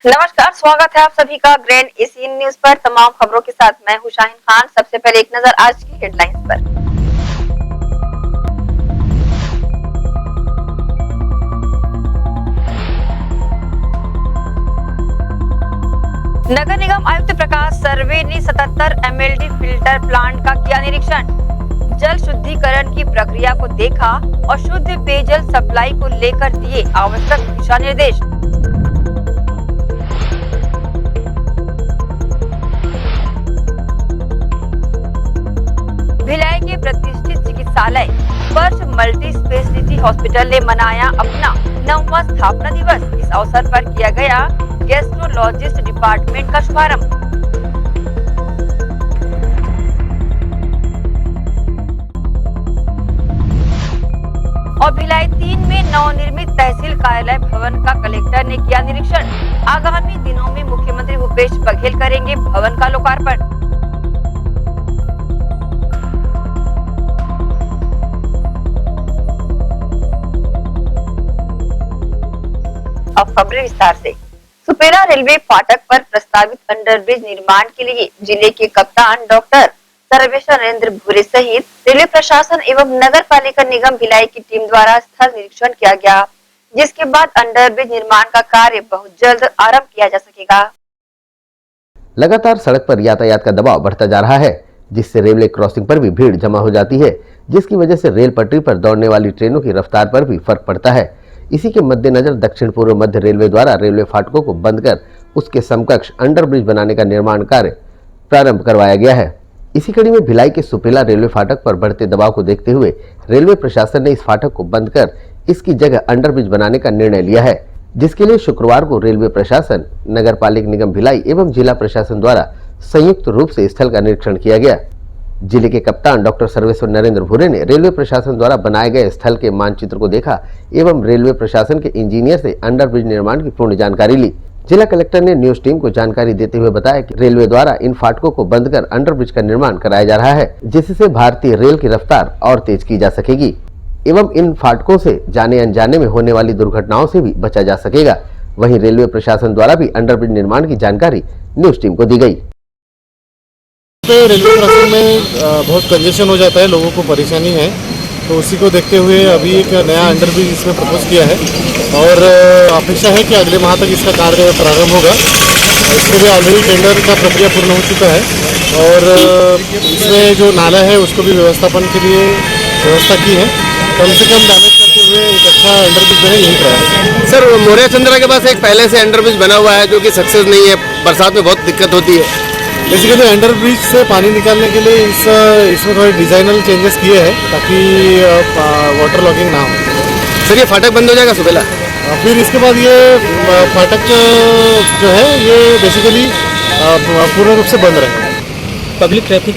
नमस्कार, स्वागत है आप सभी का ग्रैंड एशियन न्यूज पर। तमाम खबरों के साथ मैं हूं शाहीन खान। सबसे पहले एक नजर आज की हेडलाइंस पर। नगर निगम आयुक्त प्रकाश सर्वे ने 77 MLD फिल्टर प्लांट का किया निरीक्षण। जल शुद्धिकरण की प्रक्रिया को देखा और शुद्ध पेयजल सप्लाई को लेकर दिए आवश्यक दिशा निर्देश। भिलाई के प्रतिष्ठित चिकित्सालय स्पर्श मल्टी स्पेशलिटी हॉस्पिटल ने मनाया अपना 9वां स्थापना दिवस। इस अवसर पर किया गया गैस्ट्रोलॉजिस्ट डिपार्टमेंट का शुभारंभ। और भिलाई 3 में नवनिर्मित तहसील कार्यालय भवन का कलेक्टर ने किया निरीक्षण। आगामी दिनों में मुख्यमंत्री भूपेश बघेल करेंगे भवन का लोकार्पण। अब खबरें विस्तार से। सुपेला रेलवे फाटक पर प्रस्तावित अंडरब्रिज निर्माण के लिए जिले के कप्तान डॉक्टर सर्वेश्वर नरेंद्र भूरे सहित रेलवे प्रशासन एवं नगर पालिका निगम भिलाई की टीम द्वारा स्थल निरीक्षण किया गया, जिसके बाद अंडरब्रिज निर्माण का कार्य बहुत जल्द आरंभ किया जा सकेगा। लगातार सड़क पर यातायात का दबाव बढ़ता जा रहा है, जिससे रेलवे क्रॉसिंग पर भी भीड़ जमा हो जाती है, जिसकी वजह से रेल पटरी पर दौड़ने वाली ट्रेनों की रफ्तार पर भी फर्क पड़ता है। इसी के मद्देनजर दक्षिण पूर्व मध्य रेलवे द्वारा रेलवे फाटकों को बंद कर उसके समकक्ष अंडरब्रिज बनाने का निर्माण कार्य प्रारंभ करवाया गया है। इसी कड़ी में भिलाई के सुपेला रेलवे फाटक पर बढ़ते दबाव को देखते हुए रेलवे प्रशासन ने इस फाटक को बंद कर इसकी जगह अंडरब्रिज बनाने का निर्णय लिया है, जिसके लिए शुक्रवार को रेलवे प्रशासन, नगर पालिका निगम भिलाई एवं जिला प्रशासन द्वारा संयुक्त रूप से स्थल का निरीक्षण किया गया। जिले के कप्तान डॉक्टर सर्वेश्वर नरेंद्र भूरे ने रेलवे प्रशासन द्वारा बनाए गए स्थल के मानचित्र को देखा एवं रेलवे प्रशासन के इंजीनियर से अंडरब्रिज निर्माण की पूर्ण जानकारी ली। जिला कलेक्टर ने न्यूज टीम को जानकारी देते हुए बताया कि रेलवे द्वारा इन फाटकों को बंद कर अंडरब्रिज का निर्माण कराया जा रहा है, जिससे भारतीय रेल की रफ्तार और तेज की जा सकेगी एवं इन फाटकों से जाने अनजाने में होने वाली दुर्घटनाओं से भी बचा जा सकेगा। वहीं रेलवे प्रशासन द्वारा भी अंडरब्रिज निर्माण की जानकारी न्यूज टीम को दी गई। रेलवे क्रॉसिंग में बहुत कंजेशन हो जाता है, लोगों को परेशानी है, तो उसी को देखते हुए अभी एक नया अंडरब्रिज इसमें प्रपोज किया है और अपेक्षा है कि अगले माह तक इसका कार्य प्रारंभ होगा। इसके लिए ऑलरेडी टेंडर का प्रक्रिया पूर्ण हो चुका है और इसमें जो नाला है उसको भी व्यवस्थापन के लिए व्यवस्था की है। कम से कम डैमेज करते हुए एक अच्छा अंडरब्रिज बने, यही प्रयास। सर, मोरिया चंद्रा के पास एक पहले से अंडरब्रिज बना हुआ है जो कि सक्सेस नहीं है, बरसात में बहुत दिक्कत होती है। बेसिकली अंडरब्रिज से पानी निकालने के लिए इसमें थोड़े डिजाइनल चेंजेस किए हैं ताकि वाटर लॉगिंग ना हो। सर, ये फाटक बंद हो जाएगा सुबेला? फिर इसके बाद ये फाटक जो है ये बेसिकली पूर्ण रूप से बंद रहेगा। पब्लिक ट्रैफिक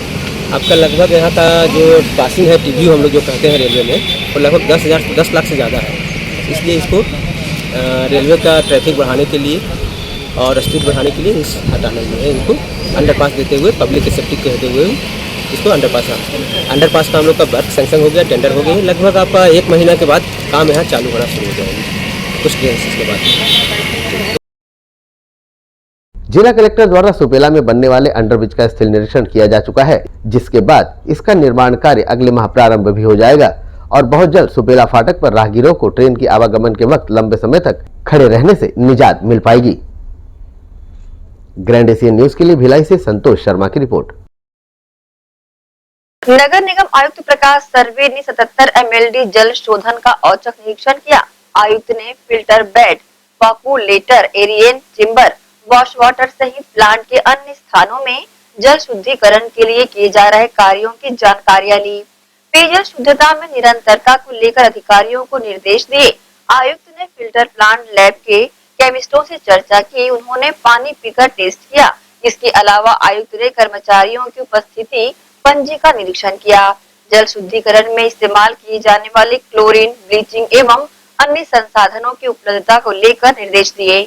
आपका लगभग यहाँ का जो पासिंग है टीवी हम लोग जो कहते हैं रेलवे में, वो लगभग 10 लाख से ज़्यादा है। इसलिए इसको रेलवे का ट्रैफिक बढ़ाने के लिए और स्पीड बढ़ाने के लिए इस हटाना है, इनको अंडरपास देते हुए पब्लिक की सेफ्टी कहते हुए इसको अंडरपास का हम लोग का वर्क सैंक्शन हो गया, टेंडर हो गया। लगभग आपका 1 महीना के बाद काम यहाँ चालू होना शुरू हो जाएगी कुछ ट्रेन के बाद। जिला कलेक्टर द्वारा सुपेला में बनने वाले अंडरब्रिज का स्थल निरीक्षण किया जा चुका है, जिसके बाद इसका निर्माण कार्य अगले माह प्रारंभ भी हो जाएगा और बहुत जल्द सुपेला फाटक पर राहगीरों को ट्रेन की आवागमन के वक्त लंबे समय तक खड़े रहने से निजात मिल पाएगी। ग्रैंड एशियन न्यूज के लिए भिलाई से संतोष शर्मा की रिपोर्ट। नगर निगम आयुक्त प्रकाश सर्वे ने 77 MLD जल शोधन का औचक निरीक्षण किया। आयुक्त ने फिल्टर बेड, पॉपुलेटर, एरियन चेम्बर, वॉश वाटर सहित प्लांट के अन्य स्थानों में जल शुद्धिकरण के लिए किए जा रहे कार्यों की जानकारियां ली। पेयजल शुद्धता में निरंतरता को लेकर अधिकारियों को निर्देश दिए। आयुक्त ने फिल्टर प्लांट लैब के केमिस्टों से चर्चा की। उन्होंने पानी पीकर टेस्ट किया। इसके अलावा आयुक्त ने कर्मचारियों की उपस्थिति पंजी का निरीक्षण किया। जल शुद्धिकरण में इस्तेमाल किए जाने वाले क्लोरीन, ब्लीचिंग एवं अन्य संसाधनों की उपलब्धता को लेकर निर्देश दिए।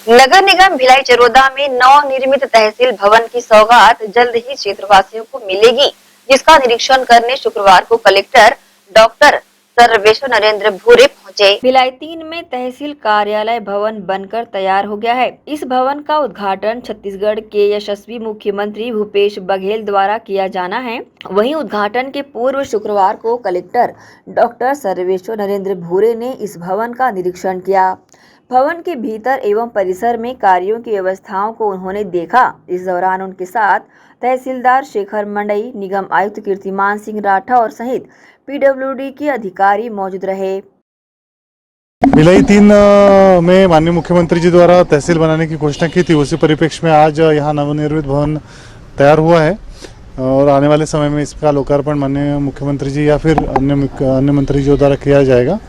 नगर निगम भिलाई चरोदा में नवनिर्मित तहसील भवन की सौगात जल्द ही क्षेत्रवासियों को मिलेगी, जिसका निरीक्षण करने शुक्रवार को कलेक्टर डॉक्टर सर्वेश्वर नरेंद्र भूरे पहुंचे। पहुंचे। भिलाई 3 में तहसील कार्यालय भवन बनकर तैयार हो गया है। इस भवन का उद्घाटन छत्तीसगढ़ के यशस्वी मुख्यमंत्री भूपेश बघेल द्वारा किया जाना है। वहीं उद्घाटन के पूर्व शुक्रवार को कलेक्टर डॉक्टर सर्वेश्वर नरेंद्र भूरे ने इस भवन का निरीक्षण किया। भवन के भीतर एवं परिसर में कार्यों की व्यवस्थाओं को उन्होंने देखा। इस दौरान उनके साथ तहसीलदार शेखर मंडई, निगम आयुक्त कीर्तिमान सिंह राठौर सहित पीडब्ल्यूडी के अधिकारी मौजूद रहे। भिलाई 3 में माननीय मुख्यमंत्री जी द्वारा तहसील बनाने की घोषणा की थी, उसी परिप्रेक्ष्य में आज यहाँ नवनिर्मित भवन तैयार हुआ है और आने वाले समय में इसका लोकार्पण माननीय मुख्यमंत्री जी या फिर अन्य मंत्री जी द्वारा किया जाएगा।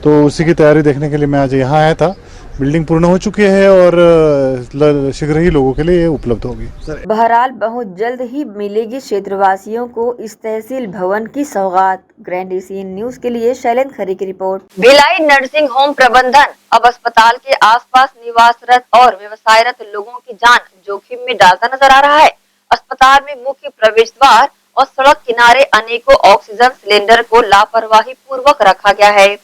तो उसी की तैयारी देखने के लिए मैं आज यहाँ आया था। बिल्डिंग पूर्ण हो चुकी है और शीघ्र ही लोगों के लिए उपलब्ध होगी। बहरहाल बहुत जल्द ही मिलेगी क्षेत्रवासियों को इस तहसील भवन की सौगात। ग्रैंड एशियन न्यूज के लिए शैलेंद्र खरे की रिपोर्ट। भिलाई नर्सिंग होम प्रबंधन अब अस्पताल के आसपास निवासरत और व्यवसायरत लोगों की जान जोखिम में डालता नजर आ रहा है। अस्पताल में मुख्य प्रवेश द्वार और सड़क किनारे अनेकों ऑक्सीजन सिलेंडर को लापरवाही पूर्वक रखा गया है,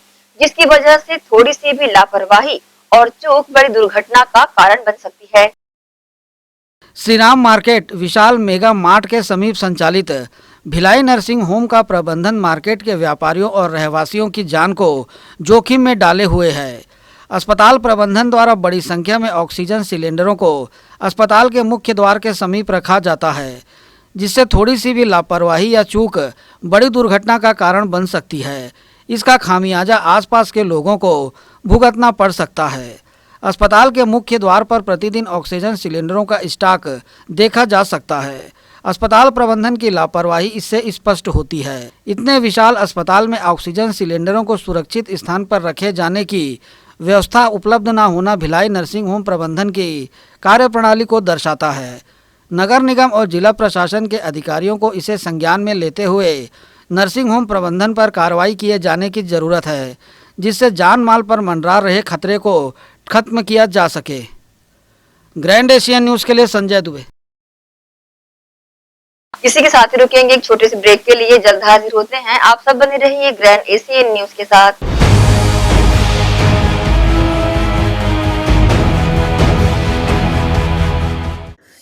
जिसकी वजह से थोड़ी सी भी लापरवाही और चूक बड़ी दुर्घटना का कारण बन सकती है। श्री राम मार्केट विशाल मेगा मार्ट के समीप संचालित भिलाई नर्सिंग होम का प्रबंधन मार्केट के व्यापारियों और रहवासियों की जान को जोखिम में डाले हुए है। अस्पताल प्रबंधन द्वारा बड़ी संख्या में ऑक्सीजन सिलेंडरों को अस्पताल के मुख्य द्वार के समीप रखा जाता है, जिससे थोड़ी सी भी लापरवाही या चूक बड़ी दुर्घटना का कारण बन सकती है। इसका खामियाजा आसपास के लोगों को भुगतना पड़ सकता है। अस्पताल के मुख्य द्वार पर प्रतिदिन ऑक्सीजन सिलेंडरों का स्टॉक देखा जा सकता है। अस्पताल प्रबंधन की लापरवाही इससे स्पष्ट होती है। इतने विशाल अस्पताल में ऑक्सीजन सिलेंडरों को सुरक्षित स्थान पर रखे जाने की व्यवस्था उपलब्ध न होना भिलाई नर्सिंग होम प्रबंधन की कार्यप्रणाली को दर्शाता है। नगर निगम और जिला प्रशासन के अधिकारियों को इसे संज्ञान में लेते हुए नर्सिंग होम प्रबंधन पर कार्रवाई किए जाने की जरूरत है, जिससे जान माल पर मंडरा रहे खतरे को खत्म किया जा सके। ग्रैंड एशियन न्यूज के लिए संजय दुबे। इसी के साथ ही रुकेंगे एक छोटे से ब्रेक के लिए, जल्द हाजिर होते हैं। आप सब बने रहिए ग्रैंड एशियन न्यूज के साथ।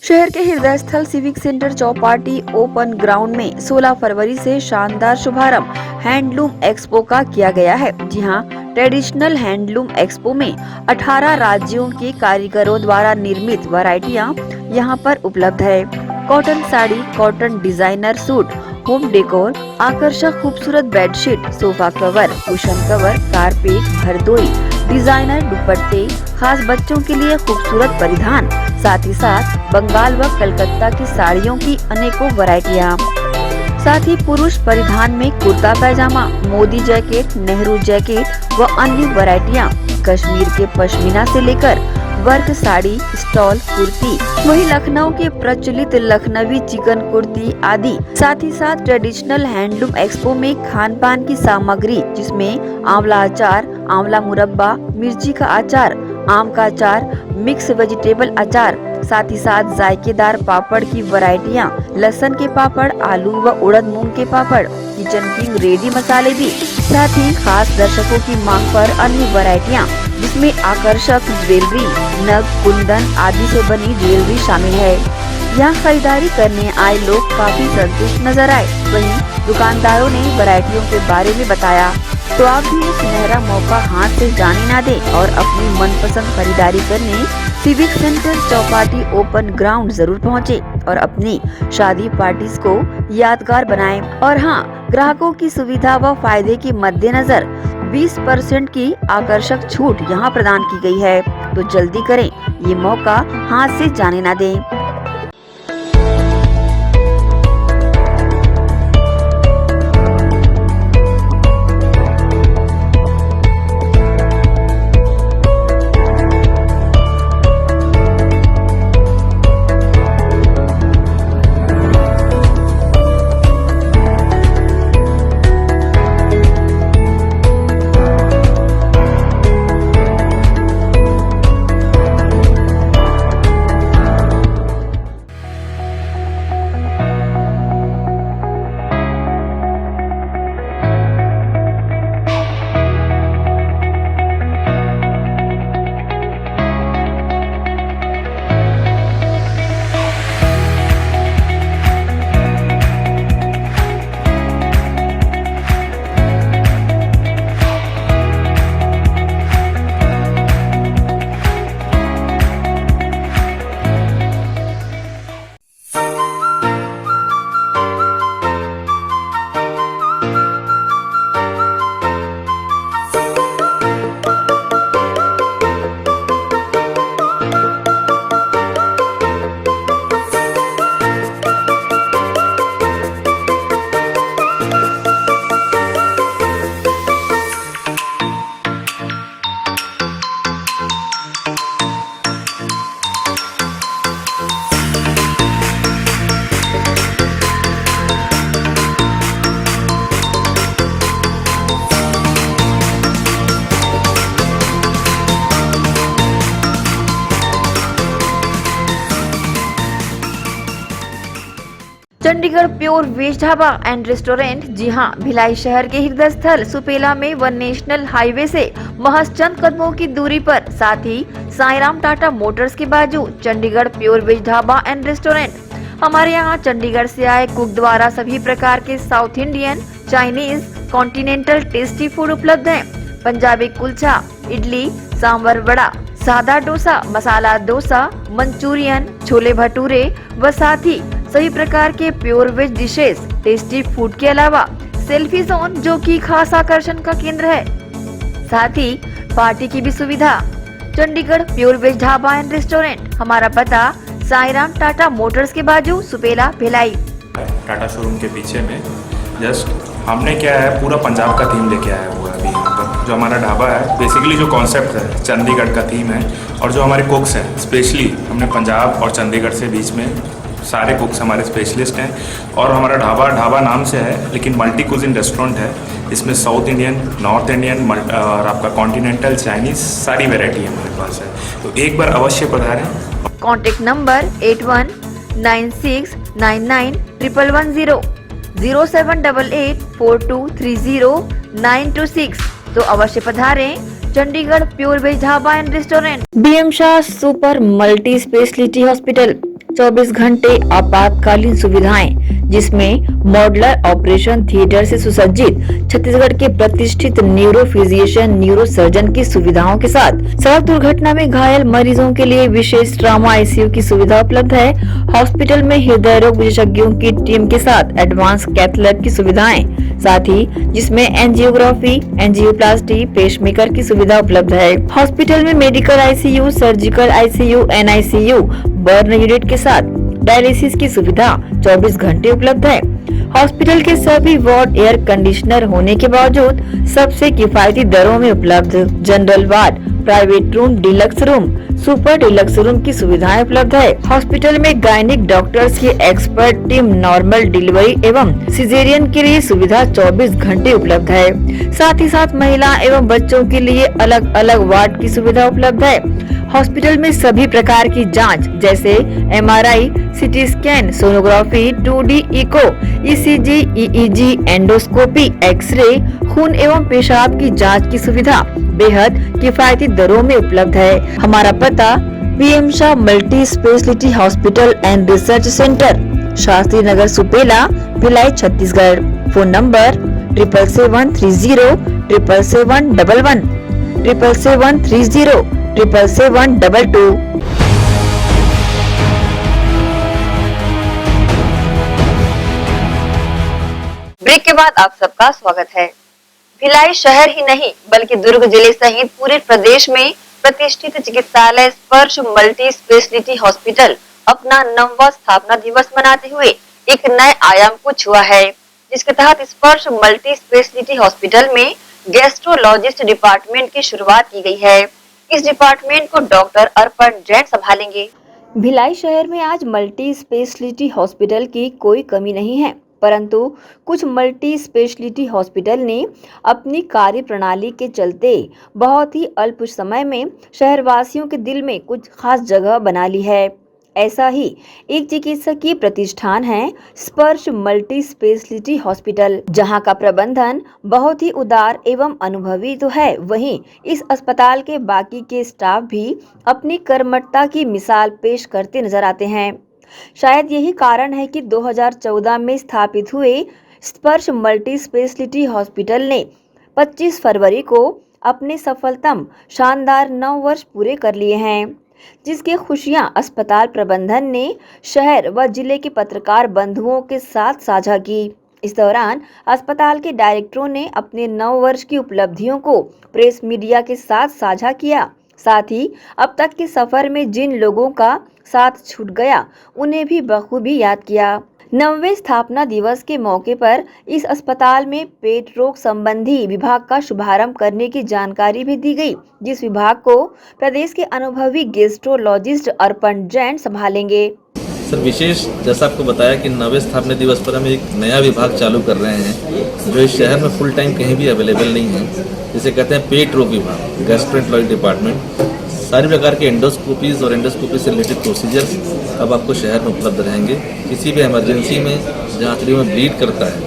शहर के हृदय स्थल civic centre Chowpatty open ground में 16 फरवरी से शानदार शुभारंभ हैंडलूम एक्सपो का किया गया है। जी हां, ट्रेडिशनल हैंडलूम एक्सपो में 18 राज्यों के कारीगरों द्वारा निर्मित वैरायटियां यहां पर उपलब्ध है। Cotton saree, cotton designer suit, home decor, आकर्षक खूबसूरत bedsheet, sofa cover, cushion cover, carpet, भरदोई, डिजाइनर दुपट्टे, खास बच्चों के लिए खूबसूरत परिधान, साथ ही साथ बंगाल व कलकत्ता की साड़ियों की अनेकों वैरायटियां, साथ ही पुरुष परिधान में कुर्ता पैजामा, मोदी जैकेट, नेहरू जैकेट व अन्य वैरायटियां, कश्मीर के पश्मीना से लेकर वर्क साड़ी, स्टॉल कुर्ती, वही लखनऊ के प्रचलित लखनवी चिकन कुर्ती आदि। साथ ही साथ ट्रेडिशनल हैंडलूम एक्सपो में खान पान की सामग्री, जिसमें आंवला अचार, आंवला मुरब्बा, मिर्ची का अचार, आम का अचार, मिक्स वेजिटेबल अचार, साथ ही साथ जायकेदार पापड़ की वैरायटियां, लहसुन के पापड़, आलू व उड़द मूंग के पापड़, किचन किंग रेडी मसाले भी, साथ ही खास दर्शकों की मांग पर अन्य वैरायटियां, जिसमें आकर्षक ज्वेलरी, नग, कुंदन आदि से बनी ज्वेलरी शामिल है। यहाँ खरीदारी करने आए लोग काफी संतुष्ट नजर आए। वहीं दुकानदारों ने वैरायटियों के बारे में बताया। तो आप भी ये सुनहरा मौका हाथ से जाने ना दें और अपनी मनपसंद खरीदारी करने civic centre Chowpatty open ground जरूर पहुँचे और अपनी शादी पार्टीज को यादगार बनाएं। और हाँ, ग्राहकों की सुविधा व फायदे के मद्देनजर 20% की आकर्षक छूट यहाँ प्रदान की गई है। तो जल्दी करें, ये मौका हाथ से जाने ना दें। Chandigarh pure veg dhaba and restaurant. जी हां, भिलाई शहर के हृदय स्थल सुपेला में वन नेशनल हाईवे से महज चंद कदमों की दूरी पर, साथ ही साईराम टाटा मोटर्स के बाजू Chandigarh pure veg dhaba and restaurant. हमारे यहाँ चंडीगढ़ से आए कुक द्वारा सभी प्रकार के South Indian, Chinese, continental tasty food उपलब्ध हैं। पंजाबी कुलचा, इडली, सांभर वड़ा, सादा डोसा, मसाला डोसा, मंचूरियन, छोले भटूरे व साथ ही सभी प्रकार के pure veg dishes, tasty food के अलावा सेल्फी जोन जो कि खास आकर्षण का केंद्र है, साथ ही पार्टी की भी सुविधा। Chandigarh pure veg dhaba and restaurant. हमारा पता साईराम टाटा मोटर्स के बाजू सुपेला, भिलाई। टाटा शोरूम के पीछे में जस्ट हमने क्या है पूरा पंजाब का थीम लेके आया हुआ है अभी यहाँ पर। जो हमारा ढाबा है बेसिकली जो कॉन्सेप्ट है चंडीगढ़ का थीम है, और जो हमारे कुक्स हैं स्पेशली हमने पंजाब और चंडीगढ़ से बीच में सारे कुक्स हमारे स्पेशलिस्ट हैं। और हमारा ढाबा नाम से है लेकिन मल्टी कुजिन रेस्टोरेंट है। इसमें साउथ इंडियन, नॉर्थ इंडियन और आपका कॉन्टिनेंटल, चाइनीज सारी वेराइटी हमारे पास है, तो एक बार अवश्य पधारें। Contact number 8196991110, 078842309226। तो अवश्य पधारें Chandigarh pure veg dhaba and restaurant. BM Shah super multi speciality hospital, 24 घंटे आपातकालीन सुविधाएं, जिसमें मॉडुलर ऑपरेशन थिएटर से सुसज्जित छत्तीसगढ़ के प्रतिष्ठित न्यूरो फिजिशियन, न्यूरो सर्जन की सुविधाओं के साथ सड़क दुर्घटना में घायल मरीजों के लिए विशेष ट्रॉमा आईसीयू की सुविधा उपलब्ध है। हॉस्पिटल में हृदय रोग विशेषज्ञों की टीम के साथ एडवांस कैथ लैब की सुविधाएं, साथ ही जिसमें एंजियोग्राफी, एंजियोप्लास्टी, पेसमेकर की सुविधा उपलब्ध है। हॉस्पिटल में medical ICU, surgical ICU, NICU, burn unit के साथ डायलिसिस की सुविधा 24 घंटे उपलब्ध है। हॉस्पिटल के सभी वार्ड एयर कंडीशनर होने के बावजूद सबसे किफायती दरों में उपलब्ध। General ward, private room, deluxe room, super deluxe room की सुविधाएं उपलब्ध है। हॉस्पिटल में गायनिक डॉक्टर्स की एक्सपर्ट टीम नॉर्मल डिलीवरी एवं सिजेरियन के लिए सुविधा 24 घंटे उपलब्ध है। साथ ही साथ महिला एवं बच्चों के लिए अलग अलग वार्ड की सुविधा उपलब्ध है। हॉस्पिटल में सभी प्रकार की जांच जैसे MRI, CT scan, sonography, 2D echo, ECG, EEG, endoscopy, X ray, खून एवं पेशाब की जांच की सुविधा बेहद किफायती दरों में उपलब्ध है। हमारा पता BM Shah multi speciality hospital and research centre, Shastri Nagar, Supela, Bhilai, Chhattisgarh. Phone number 77307711, 77307722। Break के बाद आप सबका स्वागत है। भिलाई शहर ही नहीं बल्कि दुर्ग जिले सहित पूरे प्रदेश में प्रतिष्ठित चिकित्सालय स्पर्श मल्टी स्पेशलिटी हॉस्पिटल अपना 9वां स्थापना दिवस मनाते हुए एक नए आयाम को छुआ है, जिसके तहत स्पर्श मल्टी स्पेशलिटी हॉस्पिटल में गैस्ट्रोलॉजिस्ट डिपार्टमेंट की शुरुआत की गई है। इस डिपार्टमेंट को डॉक्टर अर्पण जैन संभालेंगे। भिलाई शहर में आज मल्टी स्पेशलिटी हॉस्पिटल की कोई कमी नहीं है, परंतु कुछ मल्टी स्पेशलिटी हॉस्पिटल ने अपनी कार्य प्रणाली के चलते बहुत ही अल्प समय में शहरवासियों के दिल में कुछ खास जगह बना ली है। ऐसा ही एक चिकित्सकीय प्रतिष्ठान है स्पर्श मल्टी स्पेशलिटी हॉस्पिटल, जहां का प्रबंधन बहुत ही उदार एवं अनुभवी तो है, वहीं इस अस्पताल के बाकी के स्टाफ भी अपनी कर्मठता की मिसाल पेश करते नजर आते हैं। शायद यही कारण है कि 2014 में स्थापित हुए स्पर्श मल्टी स्पेशलिटी हॉस्पिटल ने 25 फरवरी को अपने सफलतम शानदार 9 वर्ष पूरे कर लिए हैं, जिसके खुशियां अस्पताल प्रबंधन ने शहर व जिले के पत्रकार बंधुओं के साथ साझा की। इस दौरान अस्पताल के डायरेक्टरों ने अपने 9 वर्ष की उपलब्धियों को प्रेस मीडिया के साथ साझा किया। साथ ही अब तक के सफर में जिन लोगों का साथ छूट गया उन्हें भी बखूबी याद किया। 9वें स्थापना दिवस के मौके पर इस अस्पताल में पेट रोग संबंधी विभाग का शुभारंभ करने की जानकारी भी दी गई, जिस विभाग को प्रदेश के अनुभवी गैस्ट्रोलॉजिस्ट अर्पण जैन संभालेंगे। सर विशेष जैसा आपको बताया कि 9वें स्थापना दिवस पर हम एक नया विभाग चालू कर रहे हैं जो इस शहर में फुल टाइम कहीं भी अवेलेबल नहीं है, जिसे कहते हैं पेट रोग विभाग, गैस्ट्रोएंटरोलॉजी डिपार्टमेंट। सारी प्रकार के एंडोस्कोपीज और एंडोस्कोपी से रिलेटेड प्रोसीजर्स अब आपको शहर में उपलब्ध रहेंगे। किसी भी इमरजेंसी में जहाँ शरीर में ब्लीड करता है,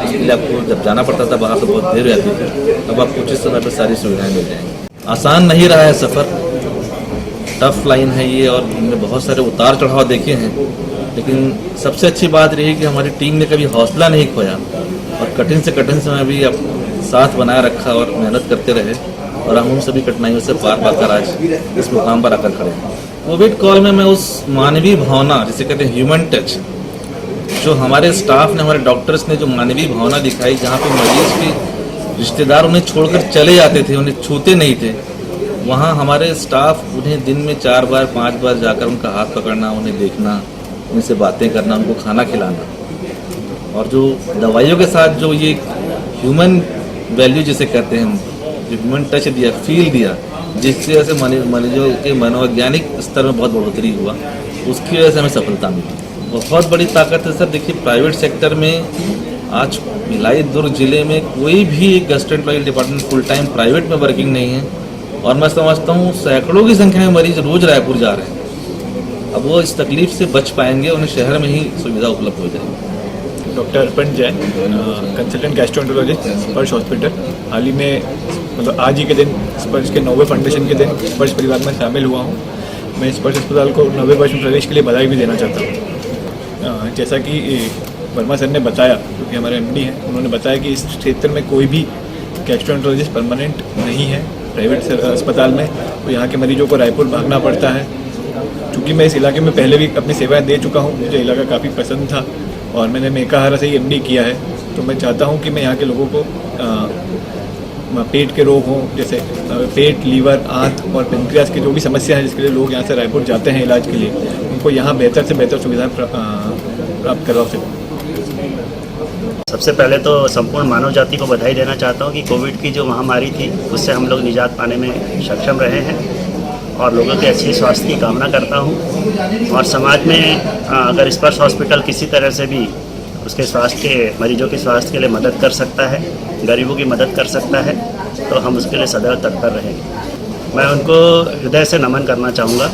इसके लिए आपको जब जाना पड़ता था बाहर तो बहुत देर रहती थी, अब आपको उचित समय पर सारी सुविधाएं मिल जाएंगी। आसान नहीं रहा है सफ़र, टफ लाइन है ये और हमने बहुत सारे उतार चढ़ाव देखे हैं, लेकिन सबसे अच्छी बात रही कि हमारी टीम ने कभी हौसला नहीं खोया और कठिन से कठिन समय भी अब साथ बनाए रखा और मेहनत करते रहे और हम उन सभी कठिनाइयों से पार पाकर आज इस मुकाम पर आकर खड़े हैं। कोविड कॉल में मैं उस मानवीय भावना जिसे कहते हैं ह्यूमन टच, जो हमारे स्टाफ ने, हमारे डॉक्टर्स ने जो मानवीय भावना दिखाई, जहाँ पे मरीज के रिश्तेदार उन्हें छोड़कर चले जाते थे, उन्हें छूते नहीं थे, वहाँ हमारे स्टाफ उन्हें दिन में 4 बार 5 बार जाकर उनका हाथ पकड़ना, उन्हें देखना, उनसे बातें करना, उनको खाना खिलाना और जो दवाइयों के साथ जो ये ह्यूमन वैल्यू जिसे कहते हैं, जो ह्यूमन टच दिया, फील दिया, जिसकी वजह से मरीजों के मनोवैज्ञानिक स्तर में बहुत बढ़ोतरी हुआ, उसकी वजह से हमें सफलता मिली। बहुत बड़ी ताकत है सर। देखिए, प्राइवेट सेक्टर में आज भिलाई दुर्ग जिले में कोई भी gastroenterology department full time private में वर्किंग नहीं है और मैं समझता हूँ सैकड़ों की संख्या में मरीज रोज रायपुर जा रहे हैं। अब वो इस तकलीफ से बच पाएंगे, उन्हें शहर में ही सुविधा उपलब्ध हो जाएगी। डॉक्टर अर्पण जैन, कंसल्टेंट गैस्ट्रोएंटरोलॉजिस्ट, स्पर्श हॉस्पिटल। हाल ही में मतलब आज ही के दिन स्पर्श के 9वें फाउंडेशन के दिन स्पर्श परिवार में शामिल हुआ हूँ। मैं स्पर्श अस्पताल को 9वें वर्ष में प्रवेश के लिए बधाई भी देना चाहता हूँ। जैसा कि वर्मा सर ने बताया, क्योंकि हमारे एमडी हैं, उन्होंने बताया कि इस क्षेत्र में कोई भी गैस्ट्रोएंटरोलॉजिस्ट परमानेंट नहीं है प्राइवेट अस्पताल में, तो यहाँ के मरीजों को रायपुर भागना पड़ता है। चूँकि मैं इस इलाके में पहले भी अपनी सेवाएं दे चुका हूँ, मुझे इलाका काफ़ी पसंद था और मैंने मेकाहारा से ही एमडी किया है, तो मैं चाहता हूँ कि मैं यहाँ के लोगों को पेट के रोग हों, जैसे पेट, लीवर, आंत और पेनक्रियास की जो भी समस्या है जिसके लिए लोग यहाँ से रायपुर जाते हैं इलाज के लिए, उनको यहाँ बेहतर से बेहतर सुविधाएं प्राप्त करवा सकूँ। सबसे पहले तो संपूर्ण मानव जाति को बधाई देना चाहता हूँ कि कोविड की जो महामारी थी उससे हम लोग निजात पाने में सक्षम रहे हैं और लोगों के अच्छी स्वास्थ्य की कामना करता हूँ। और समाज में अगर स्पर्श हॉस्पिटल किसी तरह से भी उसके स्वास्थ्य के मरीजों के स्वास्थ्य के लिए मदद कर सकता है, गरीबों की मदद कर सकता है, तो हम उसके लिए सदैव तत्पर रहेंगे। मैं उनको हृदय से नमन करना चाहूँगा,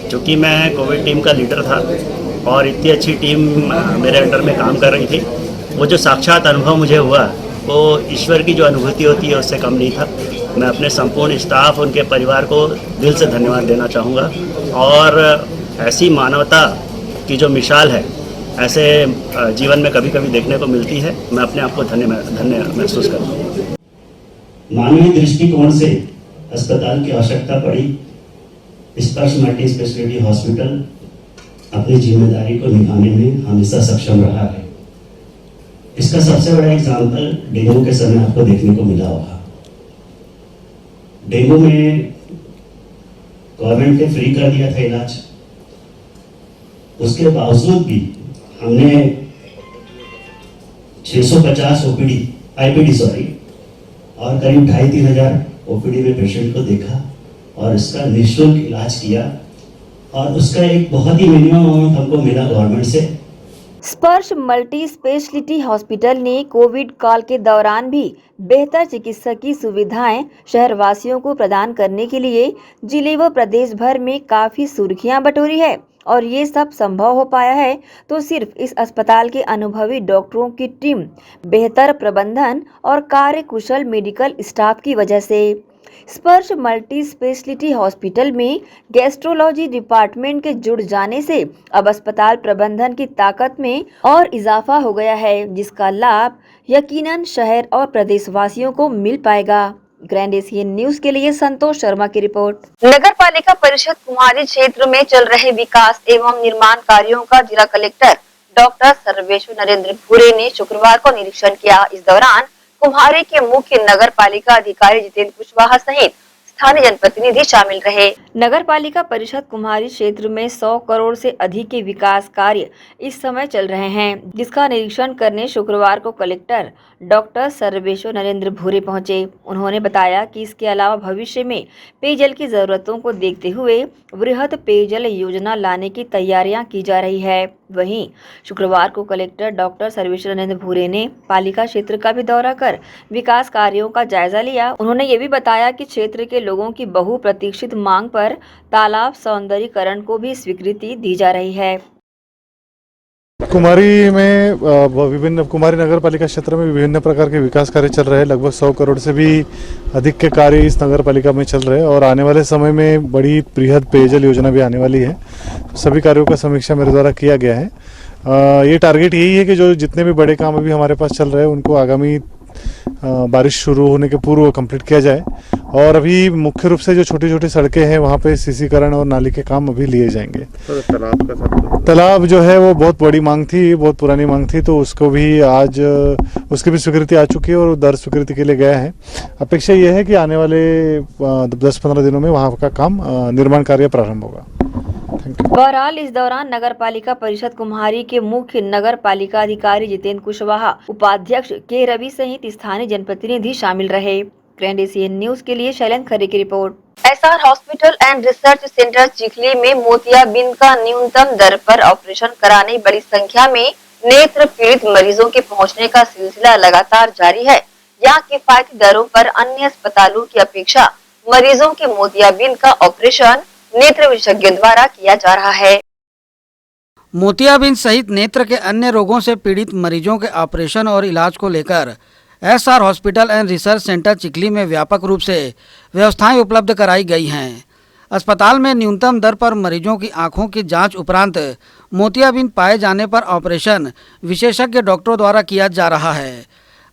क्योंकि मैं कोविड टीम का लीडर था और इतनी अच्छी टीम मेरे अंडर में काम कर रही थी। वो जो साक्षात अनुभव मुझे हुआ वो ईश्वर की जो अनुभूति होती है उससे कम नहीं था। मैं अपने संपूर्ण स्टाफ, उनके परिवार को दिल से धन्यवाद देना चाहूँगा और ऐसी मानवता की जो मिसाल है ऐसे जीवन में कभी कभी देखने को मिलती है। मैं अपने आप को धन्य महसूस करता हूँ। मानवीय दृष्टिकोण से अस्पताल की आवश्यकता पड़ी, स्पर्श मल्टी स्पेशलिटी हॉस्पिटल अपनी जिम्मेदारी को निभाने में हमेशा सक्षम रहा है। इसका सबसे बड़ा एग्जाम्पल डेंगू के समय आपको देखने को मिला होगा। डेंगू में गवर्नमेंट ने फ्री कर दिया था इलाज, उसके बावजूद भी हमने 650 आईपीडी और करीब 2,500-3 हजार ओपीडी में पेशेंट को देखा और इसका निःशुल्क इलाज किया और उसका एक बहुत ही मिनिमम अमाउंट हमको मिला गवर्नमेंट से। स्पर्श मल्टी स्पेशलिटी हॉस्पिटल ने कोविड काल के दौरान भी बेहतर चिकित्सकीय सुविधाएं शहरवासियों को प्रदान करने के लिए जिले व प्रदेश भर में काफी सुर्खियां बटोरी है और ये सब संभव हो पाया है तो सिर्फ इस अस्पताल के अनुभवी डॉक्टरों की टीम, बेहतर प्रबंधन और कार्यकुशल मेडिकल स्टाफ की वजह से। स्पर्श मल्टी स्पेशलिटी हॉस्पिटल में गैस्ट्रोलॉजी डिपार्टमेंट के जुड़ जाने से अब अस्पताल प्रबंधन की ताकत में और इजाफा हो गया है, जिसका लाभ यकीनन शहर और प्रदेशवासियों को मिल पाएगा। ग्रैंड एशियन न्यूज के लिए संतोष शर्मा की रिपोर्ट। नगर पालिका परिषद कुम्हारी क्षेत्र में चल रहे विकास एवं निर्माण कार्यों का जिला कलेक्टर डॉक्टर सर्वेश्वर नरेंद्र भूरे ने शुक्रवार को निरीक्षण किया। इस दौरान कुम्हारी के मुख्य नगर पालिका अधिकारी जितेंद्र कुशवाहा सहित स्थानीय जनप्रतिनिधि शामिल रहे। नगर पालिका परिषद कुम्हारी क्षेत्र में 100 करोड़ से अधिक के विकास कार्य इस समय चल रहे हैं, जिसका निरीक्षण करने शुक्रवार को कलेक्टर डॉक्टर सर्वेश्वर नरेंद्र भूरे पहुंचे। उन्होंने बताया कि इसके अलावा भविष्य में पेयजल की जरूरतों को देखते हुए वृहद पेयजल योजना लाने की तैयारियां की जा रही है। वहीं शुक्रवार को कलेक्टर डॉक्टर सर्वेश्वर नरेंद्र भूरे ने पालिका क्षेत्र का भी दौरा कर विकास कार्यों का जायजा लिया। उन्होंने ये भी बताया कि क्षेत्र के लोगों की बहुप्रतीक्षित मांग पर तालाब सौंदर्यीकरण को भी स्वीकृति दी जा रही है। कुमारी में कुमारी नगर पालिका क्षेत्र में विभिन्न प्रकार के विकास कार्य चल रहे हैं। लगभग 100 करोड़ से भी अधिक के कार्य इस नगर पालिका में चल रहे हैं और आने वाले समय में बड़ी बृहद पेयजल योजना भी आने वाली है। सभी कार्यों का समीक्षा मेरे द्वारा किया गया है। ये टारगेट यही है कि जो जितने भी बड़े काम अभी हमारे पास चल रहे हैं उनको आगामी बारिश शुरू होने के पूर्व कंप्लीट किया जाए और अभी मुख्य रूप से जो छोटी छोटी सड़कें हैं वहाँ पे सीसीकरण और नाली के काम अभी लिए जाएंगे। तालाब जो है वो बहुत बड़ी मांग थी, बहुत पुरानी मांग थी, तो उसको भी आज उसकी भी स्वीकृति आ चुकी है और दर स्वीकृति के लिए गया है। अपेक्षा यह है कि आने वाले 10-15 दिनों में वहाँ का काम निर्माण कार्य प्रारंभ होगा। बहरहाल इस दौरान नगर पालिका परिषद कुम्हारी के मुख्य नगर पालिका अधिकारी जितेंद्र कुशवाहा, उपाध्यक्ष के रवि सहित स्थानीय जनप्रतिनिधि शामिल रहे। ग्रैंड एशियन न्यूज के लिए शैलेंद्र खरे की report. SR hospital and research centre Chikhli में मोतियाबिंद का न्यूनतम दर पर ऑपरेशन कराने बड़ी संख्या में नेत्र पीड़ित मरीजों के पहुंचने का सिलसिला लगातार जारी है। यहाँ किफायती दरों पर अन्य अस्पतालों की अपेक्षा मरीजों के मोतियाबिंद का ऑपरेशन नेत्र विशेषज्ञों द्वारा किया जा रहा है। मोतियाबिंद सहित नेत्र के अन्य रोगों से पीड़ित मरीजों के ऑपरेशन और इलाज को लेकर SR hospital and research centre Chikhli में व्यापक रूप से व्यवस्थाएं उपलब्ध कराई गई हैं। अस्पताल में न्यूनतम दर पर मरीजों की आंखों की जांच उपरांत मोतियाबिंद पाए जाने पर ऑपरेशन विशेषज्ञ डॉक्टरों द्वारा किया जा रहा है।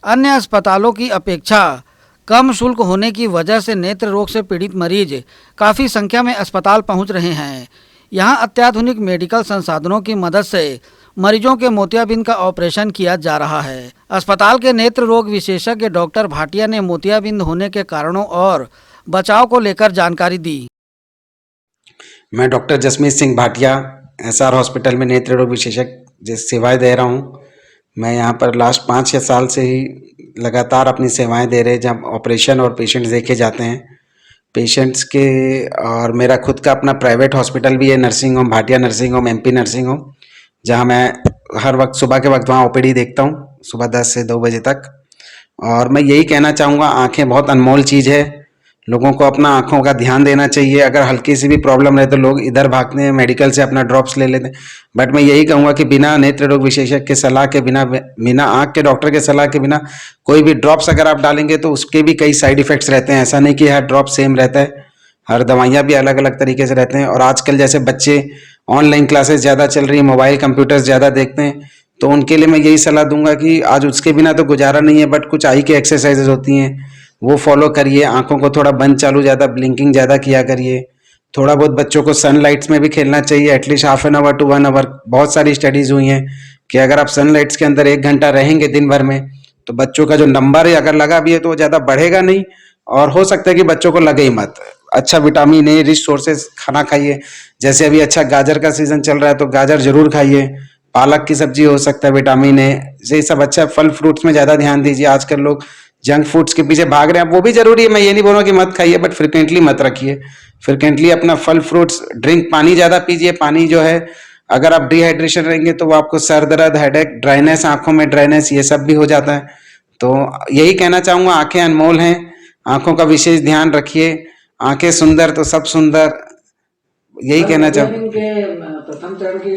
अन्य अस्पतालों की अपेक्षा कम शुल्क होने की वजह से नेत्र रोग से पीड़ित मरीज काफ़ी संख्या में अस्पताल पहुंच रहे हैं। यहां अत्याधुनिक मेडिकल संसाधनों की मदद से मरीजों के मोतियाबिंद का ऑपरेशन किया जा रहा है। अस्पताल के नेत्र रोग विशेषज्ञ डॉक्टर भाटिया ने मोतियाबिंद होने के कारणों और बचाव को लेकर जानकारी दी। मैं doctor Jasmeet Singh Bhatia SR hospital में नेत्र रोग विशेषज्ञ सेवाएं दे रहा हूं। मैं यहां पर लास्ट 5-6 साल से ही लगातार अपनी सेवाएं दे रहे, जब ऑपरेशन और पेशेंट्स देखे जाते हैं पेशेंट्स के। और मेरा खुद का अपना प्राइवेट हॉस्पिटल भी है, nursing home, Bhatia nursing home, MP nursing home, जहां मैं हर वक्त सुबह के वक्त वहां ओपीडी देखता हूं, सुबह 10 से 2 बजे तक। और मैं यही कहना चाहूँगा, आंखें बहुत अनमोल चीज़ है, लोगों को अपना आंखों का ध्यान देना चाहिए। अगर हल्की सी भी प्रॉब्लम रहे तो लोग इधर भागते हैं, मेडिकल से अपना ड्रॉप्स ले लेते हैं। बट मैं यही कहूँगा कि बिना नेत्र रोग विशेषज्ञ के सलाह के, बिना आँख के डॉक्टर के सलाह के बिना कोई भी ड्रॉप्स अगर आप डालेंगे तो उसके भी कई साइड इफेक्ट्स रहते हैं। ऐसा नहीं कि हर ड्रॉप सेम रहता है, हर दवाइयाँ भी अलग अलग तरीके से रहते हैं। और आजकल जैसे बच्चे ऑनलाइन क्लासेस ज़्यादा चल रही है, मोबाइल कंप्यूटर्स ज़्यादा देखते हैं, तो उनके लिए मैं यही सलाह दूंगा कि आज उसके बिना तो गुजारा नहीं है, बट कुछ आई की एक्सरसाइजेज होती हैं वो फॉलो करिए। आंखों को थोड़ा बंद चालू, ज़्यादा ब्लिंकिंग ज़्यादा किया करिए। थोड़ा बहुत बच्चों को सनलाइट्स में भी खेलना चाहिए, at least half an hour to 1 hour. बहुत सारी स्टडीज़ हुई हैं कि अगर आप सनलाइट्स के अंदर 1 घंटा रहेंगे दिन भर में, तो बच्चों का जो नंबर है अगर लगा भी है तो वो ज़्यादा बढ़ेगा नहीं, और हो सकता है कि बच्चों को लगे ही मत। अच्छा विटामिन ए रिच सोर्सेज खाना खाइए, जैसे अभी अच्छा गाजर का सीजन चल रहा है तो गाजर जरूर खाइए, पालक की सब्जी हो सकता है, विटामिन ए, ये सब अच्छा। फल फ्रूट्स में ज़्यादा ध्यान दीजिए। आजकल लोग जंक फूड्स के पीछे भाग रहे हैं, वो भी जरूरी है, मैं ये नहीं बोल रहा कि मत खाइए, बट फ्रिक्वेंटली मत रखिए। फ्रिक्वेंटली अपना फल फ्रूट्स, ड्रिंक, पानी ज़्यादा पीजिए। पानी जो है, अगर आप डिहाइड्रेशन रहेंगे तो वो आपको सर दर्द, हेडेक, ड्राइनेस, आंखों में ड्राइनेस, ये सब भी हो जाता है। तो यही कहना चाहूँगा, आंखें अनमोल हैं, आंखों का विशेष ध्यान रखिए। आंखें सुंदर तो सब सुंदर, यही कहना चाहूँगा। प्रथम चरण की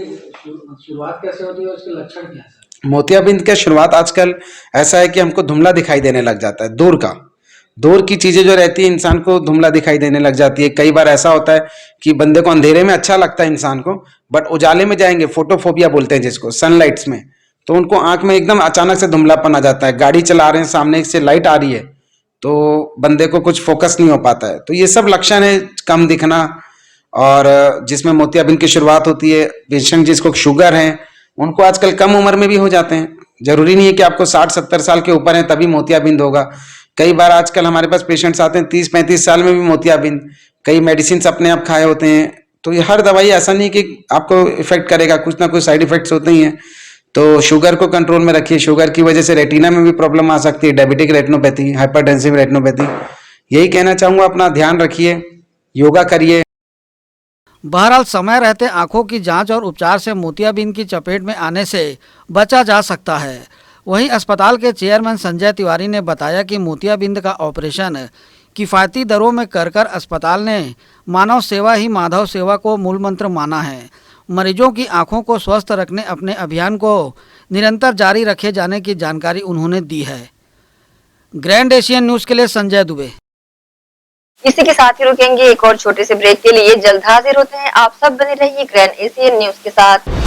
शुरुआत कैसे होती है, उसके लक्षण क्या है? मोतियाबिंद की शुरुआत आजकल ऐसा है कि हमको धुंधला दिखाई देने लग जाता है, दूर की चीजें जो रहती है इंसान को धुंधला दिखाई देने लग जाती है। कई बार ऐसा होता है कि बंदे को अंधेरे में अच्छा लगता है इंसान को, बट उजाले में जाएंगे, फोटोफोबिया बोलते हैं जिसको, सनलाइट्स में, तो उनको आंख में एकदम अचानक से धुंधलापन आ जाता है। गाड़ी चला रहे हैं, सामने से लाइट आ रही है तो बंदे को कुछ फोकस नहीं हो पाता है। तो ये सब लक्षण है, कम दिखना, और जिसमें मोतियाबिंद की शुरुआत होती है। पेशेंट जिसको शुगर है उनको आजकल कम उम्र में भी हो जाते हैं, जरूरी नहीं है कि आपको 60-70 साल के ऊपर है तभी मोतियाबिंद होगा। कई बार आजकल हमारे पास पेशेंट्स आते हैं 30-35 साल में भी मोतियाबिंद, कई मेडिसिन अपने आप खाए होते हैं। तो ये हर दवाई ऐसा नहीं कि आपको इफेक्ट करेगा, कुछ ना कुछ साइड इफेक्ट्स होते ही हैं। तो शुगर को कंट्रोल में रखिए, शुगर की वजह से रेटिना में भी प्रॉब्लम आ सकती है, डायबिटिक रेटिनोपैथी, हाइपरटेंसिव रेटिनोपैथी। यही कहना चाहूँगा, अपना ध्यान रखिए, योगा करिए। बहरहाल समय रहते आंखों की जांच और उपचार से मोतियाबिंद की चपेट में आने से बचा जा सकता है। वहीं अस्पताल के चेयरमैन संजय तिवारी ने बताया कि मोतियाबिंद का ऑपरेशन किफ़ायती दरों में कर अस्पताल ने मानव सेवा ही माधव सेवा को मूल मंत्र माना है। मरीजों की आंखों को स्वस्थ रखने अपने अभियान को निरंतर जारी रखे जाने की जानकारी उन्होंने दी है। ग्रैंड एशियन न्यूज़ के लिए संजय दुबे। इसी के साथ ही रुकेंगे एक और छोटे से ब्रेक के लिए। जल्द हाजिर होते हैं, आप सब बने रहिए ग्रैंड एशियन न्यूज़ के साथ।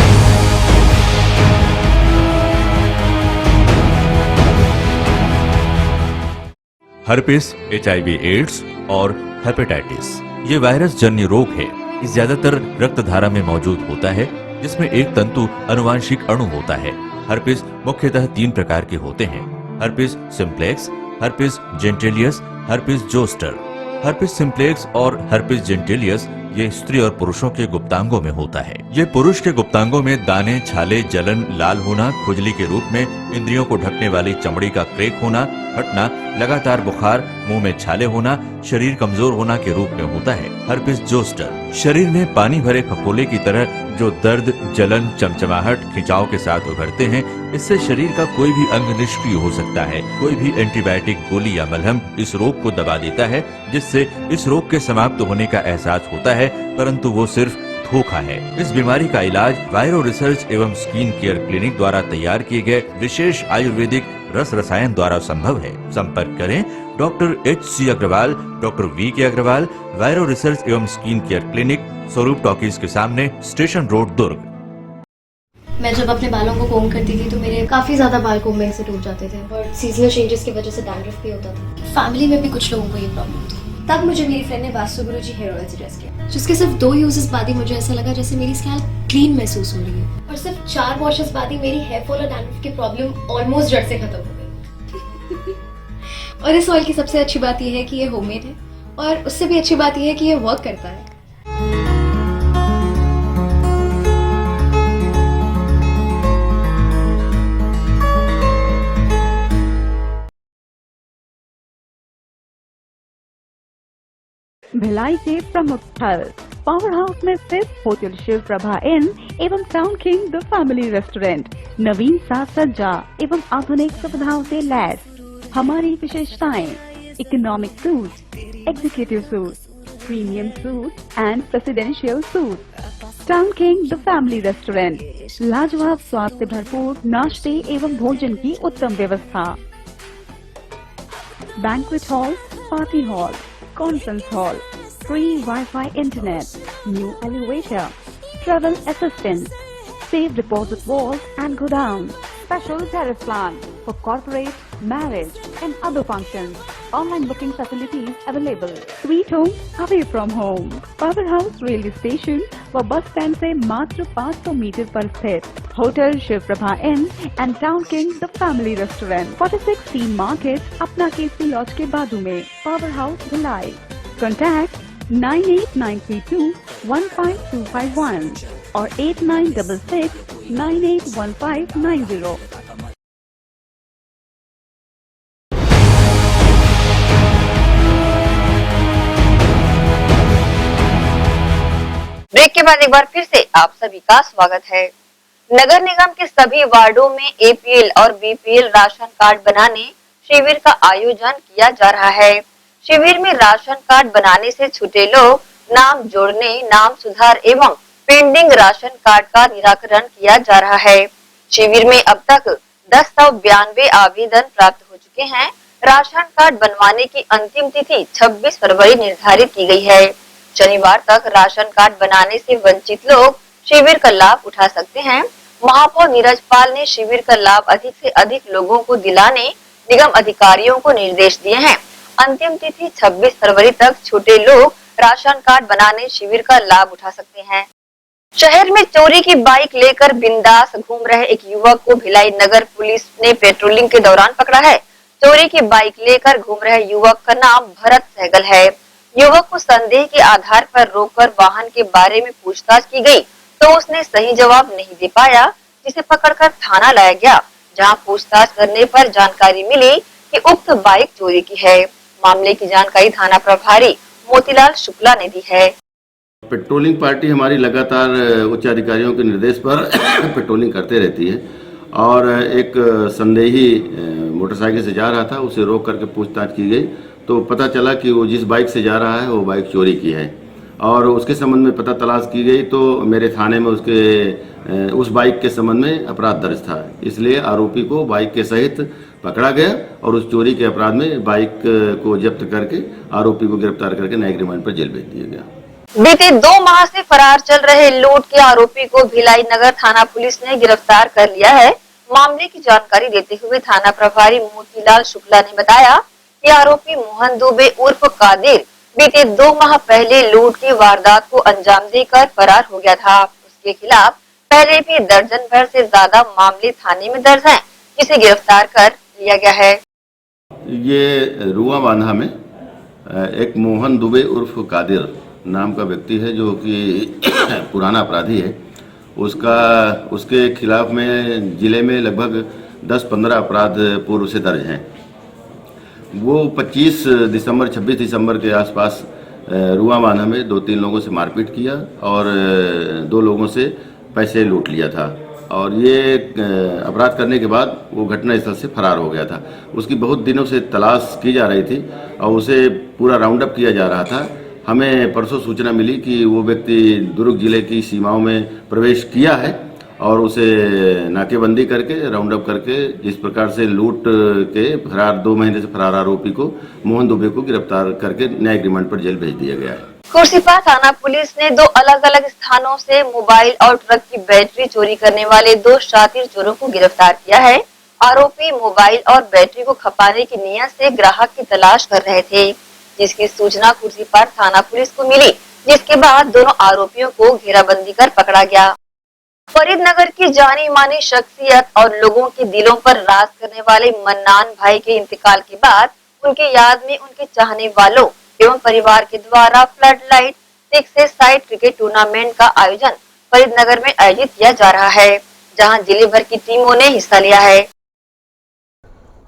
हर्पिस, HIV एड्स और हेपेटाइटिस ये वायरस जन्य रोग है। ये ज्यादातर रक्त धारा में मौजूद होता है, जिसमें एक तंतु अनुवांशिक अणु होता है। हर्पिस मुख्यतः 3 प्रकार के होते हैं: herpes simplex, herpes genitalis, herpes zoster. Herpes simplex और हर्पिस जेंटिलियस ये स्त्री और पुरुषों के गुप्तांगों में होता है। ये पुरुष के गुप्तांगों में दाने, छाले, जलन, लाल होना, खुजली के रूप में, इंद्रियों को ढकने वाली चमड़ी का क्रेक होना, फटना, लगातार बुखार, मुंह में छाले होना, शरीर कमजोर होना के रूप में होता है। हर्पिस जोस्टर शरीर में पानी भरे फफोले की तरह जो दर्द, जलन, चमचमाहट, खिंचाव के साथ उभरते हैं। इससे शरीर का कोई भी अंग निष्क्रिय हो सकता है। कोई भी एंटीबायोटिक, गोली या मलहम इस रोग को दबा देता है, जिससे इस रोग के समाप्त होने का एहसास होता है, परंतु वो सिर्फ धोखा है। इस बीमारी का इलाज वायरो रिसर्च एवं स्किन केयर क्लिनिक द्वारा तैयार किए गए विशेष आयुर्वेदिक रस रसायन द्वारा संभव है। संपर्क करें doctor HC Agarwal, doctor VK Agarwal, viro research एवं skin care clinic, Swaroop talkies के सामने, स्टेशन रोड, दुर्ग। मैं जब अपने बालों को कोम करती थी तो मेरे काफ़ी ज़्यादा बाल कोम्बिंग से टूट जाते थे और सीजनल चेंजेस की वजह से डैंड्रफ भी होता था। फैमिली में भी कुछ लोगों को ये प्रॉब्लम थी। तब मुझे मेरी फ्रेंड ने वास्तु गुरुजी हेयर ऑयल सजेस्ट किया, जिसके सिर्फ 2 यूजेस बाद ही मुझे ऐसा लगा जैसे मेरी स्कैल्प क्लीन महसूस हो रही है और सिर्फ 4 वॉशेस बाद ही मेरी हेयर फॉल और डैंड्रफ की प्रॉब्लम ऑलमोस्ट जड़ से खत्म हो गई। और इस ऑयल की सबसे अच्छी बात यह है कि ये होममेड है और उससे भी अच्छी बात यह है कि ये वर्क करता है। भिलाई के प्रमुख स्थल पावर हाउस में स्थित होटल शिव प्रभा इन एवं town king the family restaurant नवीन साज सज्जा एवं आधुनिक सुविधाओं से लैस। हमारी विशेषताएं: economic suite, executive suite, premium suite and presidential suite. Town king the family restaurant, लाजवाब स्वाद से भरपूर नाश्ते एवं भोजन की उत्तम व्यवस्था। Banquet hall, party hall, conference hall, free Wi-Fi internet, new elevator, travel assistance, safe deposit vault and godown, special tariff plan for corporate, marriage and other functions. Online booking facilities available. Sweet home away from home. Power House railway station व bus stand से मात्र 500 metre पर स्थित hotel Shiv Prabha inn and town king the family restaurant, 46 T market, Apna KC laws के बाजू में। Power house Bhilai. Contact 98932 15251 और 8966 981590। Break के बाद एक बार फिर से आप सभी का स्वागत है। नगर निगम के सभी वार्डों में APL और BPL राशन कार्ड बनाने शिविर का आयोजन किया जा रहा है। शिविर में राशन कार्ड बनाने से छूटे लोग नाम जोड़ने, नाम सुधार एवं पेंडिंग राशन कार्ड का निराकरण किया जा रहा है। शिविर में अब तक 1092 आवेदन प्राप्त हो चुके हैं। राशन कार्ड बनवाने की अंतिम तिथि 26 फरवरी निर्धारित की गई है। शनिवार तक राशन कार्ड बनाने से वंचित लोग शिविर का लाभ उठा सकते हैं। महापौर नीरज पाल ने शिविर का लाभ अधिक से अधिक लोगों को दिलाने निगम अधिकारियों को निर्देश दिए हैं। अंतिम तिथि 26 फरवरी तक छोटे लोग राशन कार्ड बनाने शिविर का लाभ उठा सकते हैं। शहर में चोरी की बाइक लेकर बिंदास घूम रहे एक युवक को भिलाई नगर पुलिस ने पेट्रोलिंग के दौरान पकड़ा है। चोरी की बाइक लेकर घूम रहे युवक का नाम भरत सहगल है। युवक को संदेह के आधार पर रोककर वाहन के बारे में पूछताछ की गई तो उसने सही जवाब नहीं दे पाया, जिसे पकड़कर थाना लाया गया, जहां पूछताछ करने पर जानकारी मिली कि उक्त बाइक चोरी की है। मामले की जानकारी थाना प्रभारी मोतीलाल शुक्ला ने दी है। पेट्रोलिंग पार्टी हमारी लगातार उच्च अधिकारियों के निर्देश पर पेट्रोलिंग करते रहती है और एक संदेही मोटरसाइकिल से जा रहा था, उसे रोक करके पूछताछ की गई तो पता चला कि वो जिस बाइक से जा रहा है वो बाइक चोरी की है और उसके संबंध में पता तलाश की गई तो मेरे थाने में उस बाइक के संबंध में अपराध दर्ज था, इसलिए आरोपी को बाइक के सहित पकड़ा गया और उस चोरी के अपराध में बाइक को जब्त करके आरोपी को गिरफ्तार करके न्यायिक रिमांड पर जेल भेज दिया गया। बीते 2 माह से फरार चल रहे लूट के आरोपी को भिलाई नगर थाना पुलिस ने गिरफ्तार कर लिया है। मामले की जानकारी देते हुए थाना प्रभारी मोतीलाल शुक्ला ने बताया कि आरोपी मोहन दुबे उर्फ कादिर बीते 2 माह पहले लूट की वारदात को अंजाम देकर फरार हो गया था। उसके खिलाफ पहले भी दर्जन भर से ज्यादा मामले थाने में दर्ज हैं, जिसे गिरफ्तार कर लिया गया है। ये रुआ बांधा में एक मोहन दुबे उर्फ कादिर नाम का व्यक्ति है जो कि पुराना अपराधी है। उसके खिलाफ में जिले में लगभग 10-15 अपराध पूर्व से दर्ज हैं। वो 26 दिसंबर के आसपास रुआ बांधा में 2-3 लोगों से मारपीट किया और 2 लोगों से पैसे लूट लिया था और ये अपराध करने के बाद वो घटनास्थल से फरार हो गया था। उसकी बहुत दिनों से तलाश की जा रही थी और उसे पूरा राउंड अप किया जा रहा था। हमें परसों सूचना मिली कि वो व्यक्ति दुर्ग जिले की सीमाओं में प्रवेश किया है और उसे नाकेबंदी करके राउंड अप करके जिस प्रकार से लूट के फरार 2 महीने से फरार आरोपी को मोहन दुबे को गिरफ्तार करके न्यायिक रिमांड पर जेल भेज दिया गया है। खुर्सीपार थाना पुलिस ने 2 अलग-अलग स्थानों से मोबाइल और ट्रक की बैटरी चोरी करने वाले 2 शातिर चोरों को गिरफ्तार किया है। आरोपी मोबाइल और बैटरी को खपाने की नियत से ग्राहक की तलाश कर रहे थे, जिसकी सूचना खुर्सीपार थाना पुलिस को मिली, जिसके बाद दोनों आरोपियों को घेराबंदी कर पकड़ा गया। फरीदनगर की जानी मानी शख्सियत और लोगों के दिलों पर राज करने वाले मन्नान भाई के इंतकाल के बाद उनकी याद में उनके चाहने वालों एवं परिवार के द्वारा flood light 6 side cricket tournament का आयोजन फरीदनगर में आयोजित किया जा रहा है, जहां जिले भर की टीमों ने हिस्सा लिया है।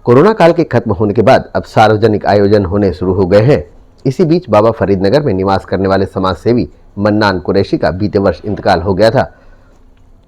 कोरोना काल के खत्म होने के बाद अब सार्वजनिक आयोजन होने शुरू हो गए हैं। इसी बीच बाबा फरीदनगर में निवास करने वाले समाज सेवी मन्नान कुरैशी का बीते वर्ष इंतकाल हो गया था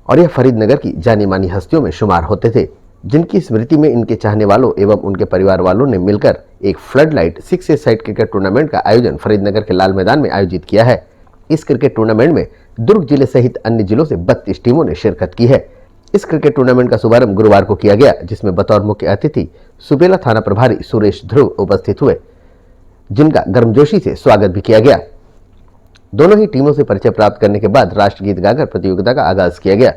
और यह फरीदनगर की जानी मानी हस्तियों में शुमार होते थे, जिनकी स्मृति में इनके चाहने वालों एवं उनके परिवार वालों ने मिलकर एक flood light 6 side cricket tournament का आयोजन फरीदनगर के लाल मैदान में आयोजित किया है। इस क्रिकेट टूर्नामेंट में दुर्ग जिले सहित अन्य जिलों से 32 टीमों ने शिरकत की है। इस क्रिकेट टूर्नामेंट का शुभारंभ गुरुवार को किया गया, जिसमें बतौर मुख्य अतिथि सुबेला थाना प्रभारी सुरेश ध्रुव उपस्थित हुए, जिनका गर्मजोशी से स्वागत भी किया गया। दोनों ही टीमों से परिचय प्राप्त करने के बाद राष्ट्रगीत गाकर प्रतियोगिता का आगाज किया गया।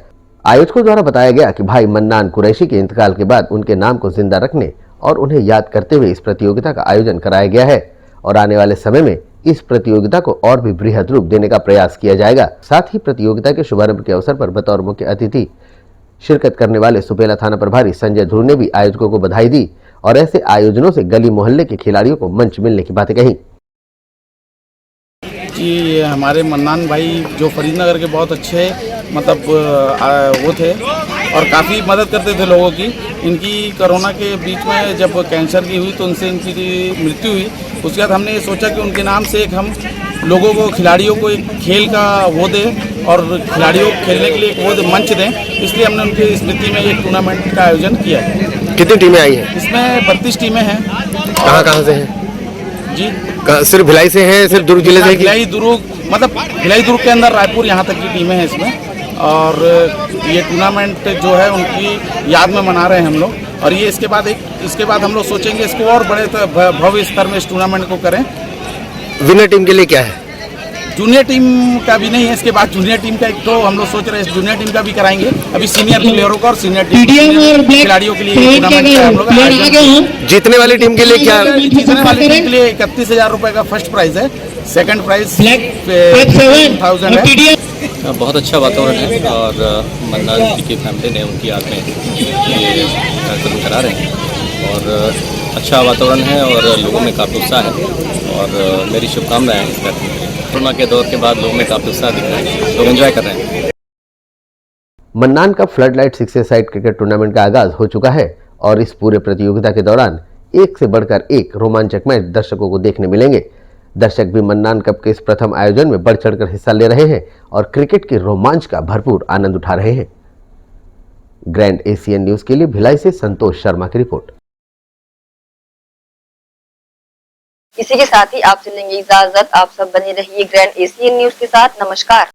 आयोजकों द्वारा बताया गया कि भाई मन्नान कुरैशी के इंतकाल के बाद उनके नाम को जिंदा रखने और उन्हें याद करते हुए इस प्रतियोगिता का आयोजन कराया गया है और आने वाले समय में इस प्रतियोगिता को और भी बृहद रूप देने का प्रयास किया जाएगा। साथ ही प्रतियोगिता के शुभारंभ के अवसर पर बतौर मुख्य अतिथि शिरकत करने वाले सुपेला थाना प्रभारी संजय ध्रुव ने भी आयोजकों को बधाई दी और ऐसे आयोजनों से गली मोहल्ले के खिलाड़ियों को मंच मिलने की बातें कही। कि हमारे मन्नान भाई जो फरीदनगर के बहुत अच्छे मतलब वो थे और काफ़ी मदद करते थे लोगों की। इनकी कोरोना के बीच में जब कैंसर की हुई तो उनसे इनकी मृत्यु हुई। उसके बाद हमने ये सोचा कि उनके नाम से एक हम लोगों को खिलाड़ियों को एक खेल का वो दें और खिलाड़ियों को खेलने के लिए एक वो मंच दें, इसलिए हमने उनकी स्मृति में एक टूर्नामेंट का आयोजन किया है। कितनी टीमें आई हैं? इसमें 32 टीमें हैं। कहाँ से हैं जी? सिर्फ भिलाई से हैं, सिर्फ दुर्ग जिले से? भिलाई दुर्ग मतलब भिलाई दुर्ग के अंदर रायपुर यहाँ तक की टीमें हैं इसमें। और ये टूर्नामेंट जो है उनकी याद में मना रहे हैं हम लोग। और ये इसके बाद हम लोग सोचेंगे इसको और बड़े भव्य स्तर में इस टूर्नामेंट को करें। विनर टीम के लिए क्या है? जूनियर टीम का भी नहीं है, इसके बाद जूनियर टीम का एक तो हम लोग सोच रहे हैं जूनियर टीम का भी कराएंगे। अभी सीनियर प्लेयरों का और सीनियर टीम खिलाड़ियों के लिए टूर्नामेंट हम लोग। जीतने वाली टीम के लिए क्या? जीतने वाली टीम के लिए 31,000 रुपए का फर्स्ट प्राइज है, सेकंड प्राइज 15,000 है। बहुत अच्छा वातावरण है और मन्नान जी की फैमिली ने उनकी याद में ये कार्यक्रम करा रहे हैं और और अच्छा वातावरण है और लोगों में काफ़ी उत्साह है और मेरी शुभकामनाएं हैं इस पर। कोरोना के दौर के बाद लोगों में काफ़ी उत्साह दिख रहा है, लोग एंजॉय कर रहे हैं। मन्नान का फ्लडलाइट 6 साइड क्रिकेट टूर्नामेंट का आगाज हो चुका है और इस पूरे प्रतियोगिता के दौरान एक से बढ़कर एक रोमांचक मैच दर्शकों को देखने मिलेंगे। दर्शक भी मन्नान कप के इस प्रथम आयोजन में बढ़ चढ़कर हिस्सा ले रहे हैं और क्रिकेट के रोमांच का भरपूर आनंद उठा रहे हैं। ग्रैंड एशियन न्यूज के लिए भिलाई से संतोष शर्मा की रिपोर्ट। इसी के साथ ही आपसे लेंगे इजाजत। आप सब बने रहिए ग्रैंड एशियन न्यूज के साथ। नमस्कार।